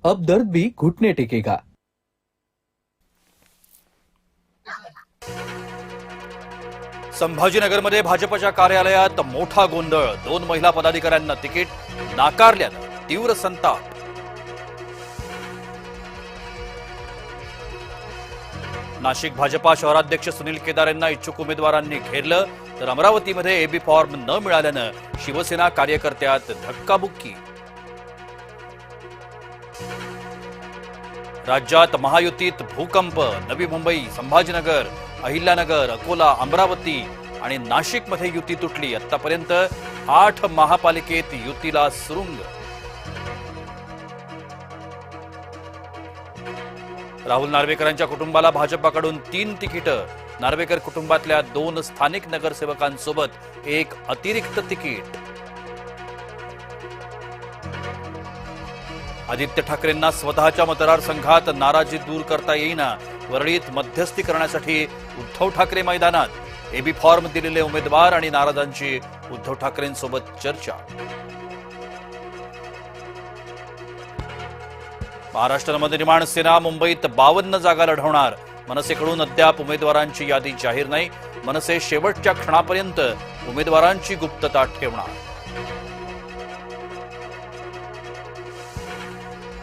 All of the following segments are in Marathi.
अब दर्द भी घुटने टेकेगा। संभाजीनगरमध्ये भाजपच्या कार्यालयात मोठा गोंधळ, 2 महिला पदाधिकाऱ्यांना तिकीट नाकारल्यानं तीव्र संताप। नाशिक भाजपा शहराध्यक्ष सुनील केदार यांना इच्छुक उमेदवारांनी घेरलं, तर अमरावतीमध्ये एबी फॉर्म न मिळाल्यानं शिवसेना कार्यकर्त्यात धक्काबुक्की। राज्यात महायुतीत भूकंप, नवी मुंबई, संभाजीनगर, अहिल्यानगर, अकोला, अमरावती आणि नाशिकमध्ये युती तुटली। आतापर्यंत 8 महापालिकेत युतीला सुरुंग। राहुल नार्वेकरांच्या कुटुंबाला भाजपाकडून 3 तिकीटं, नार्वेकर कुटुंबातल्या 2 स्थानिक नगरसेवकांसोबत 1 अतिरिक्त तिकीट। आदित्य ठाकरेंना स्वतःच्या मतदारसंघात नाराजी दूर करता येईना, वरळीत मध्यस्थी करण्यासाठी उद्धव ठाकरे मैदानात। एबी फॉर्म दिलेले उमेदवार आणि नाराजांची उद्धव ठाकरेंसोबत चर्चा। महाराष्ट्र नवनिर्माण सेना मुंबईत 52 जागा लढवणार, मनसेकडून अद्याप उमेदवारांची यादी जाहीर नाही। मनसे शेवटच्या क्षणापर्यंत उमेदवारांची गुप्तता ठेवणार।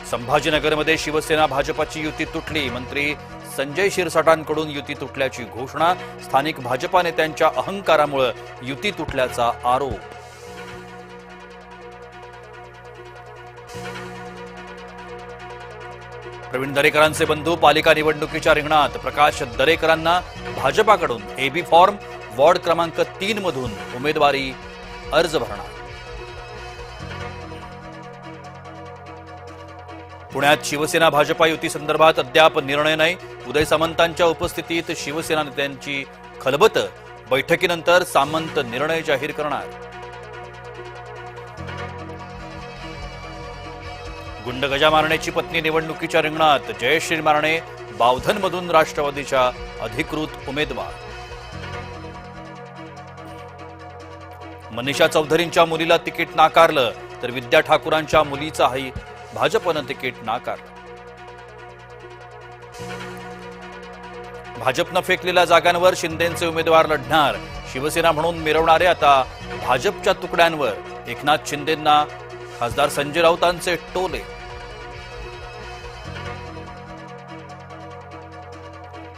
संभाजीनगरमध्ये शिवसेना भाजपाची युती तुटली, मंत्री संजय शिरसाटांकडून युती तुटल्याची घोषणा। स्थानिक भाजपा नेत्यांच्या अहंकारामुळे युती तुटल्याचा आरोप। प्रवीण दरेकरांचे बंधू पालिका निवडणुकीच्या रिंगणात, प्रकाश दरेकरांना भाजपाकडून एबी फॉर्म, वॉर्ड क्रमांक 3 मधून उमेदवारी अर्ज भरणार। पुण्यात शिवसेना भाजपा युती संदर्भात अद्याप निर्णय नाही। उदय सामंतांच्या उपस्थितीत शिवसेना नेत्यांची खलबत, बैठकीनंतर सामंत निर्णय जाहीर करणार। गुंड गजा मारण्याची पत्नी निवडणुकीच्या रिंगणात, जयश्री मारणे बावधनमधून राष्ट्रवादीच्या अधिकृत उमेदवार। मनीषा चौधरींच्या मुलीला तिकीट नाकारलं, तर विद्या ठाकूरांच्या मुलीचाही भाजपनं तिकीट नाकारलं। भाजपनं फेकलेल्या जागांवर शिंदेंचे उमेदवार लढणार, शिवसेना म्हणून मिरवणारे आता भाजपच्या तुकड्यांवर। एकनाथ शिंदेंना खासदार संजय राऊतांचे टोले।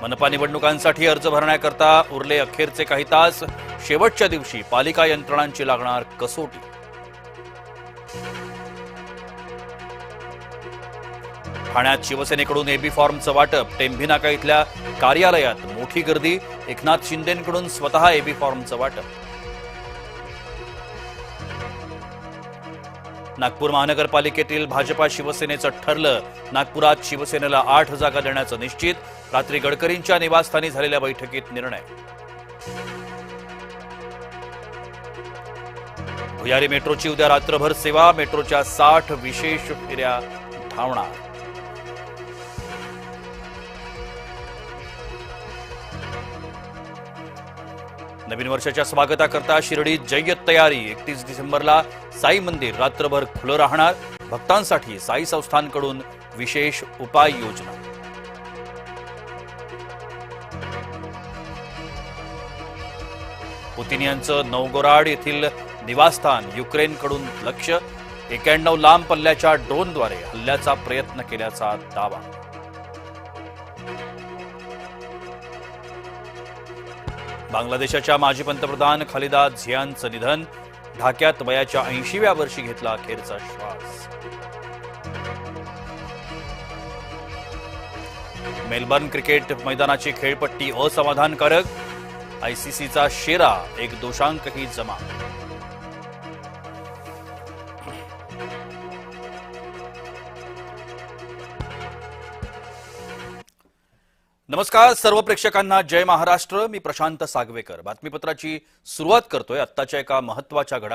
मनपा निवडणुकांसाठी अर्ज भरण्याकरता उरले अखेरचे काही तास, शेवटच्या दिवशी पालिका यंत्रणांची लागणार कसोटी। ठाण्यात शिवसेनेकडून एबी फॉर्मचं वाटप, टेंभी नाका इथल्या कार्यालयात मोठी गर्दी, एकनाथ शिंदेंकडून स्वतः एबी फॉर्मचं वाटप। नागपूर महानगरपालिकेतील भाजपा शिवसेनेचं ठरलं, नागपुरात शिवसेनेला 8 जागा देण्याचं निश्चित। रात्री गडकरींच्या निवासस्थानी झालेल्या बैठकीत निर्णय। भुयारी मेट्रोची उद्या रात्रभर सेवा, मेट्रोच्या 60 विशेष फेऱ्या धावणार। नवीन वर्षाच्या स्वागताकरता शिर्डीत जय्यत तयारी, 31 डिसेंबरला साई मंदिर रात्रभर खुलं राहणार। भक्तांसाठी साई संस्थानकडून विशेष उपाययोजना। पुतिन यांचं नौगोराड येथील निवासस्थान युक्रेनकडून लक्ष्य, 91 लांब पल्ल्याच्या ड्रोनद्वारे हल्ल्याचा प्रयत्न केल्याचा दावा। बांगलादेशाच्या माजी पंतप्रधान खालिदा झियाचं निधन, ढाक्यात वयाच्या 80व्या वर्षी घेतला अखेरचा श्वास। मेलबर्न क्रिकेट मैदानाची खेळपट्टी असमाधानकारक, आयसीसीचा शेरा, एक दोषांकही जमा। नमस्कार सर्व प्रेक्षकांना, जय महाराष्ट्र। मी प्रशांत सागवेकर बातमीपत्राची सुरुवात करतोय आत्ताच्या एका महत्त्वाच्या घडामोडी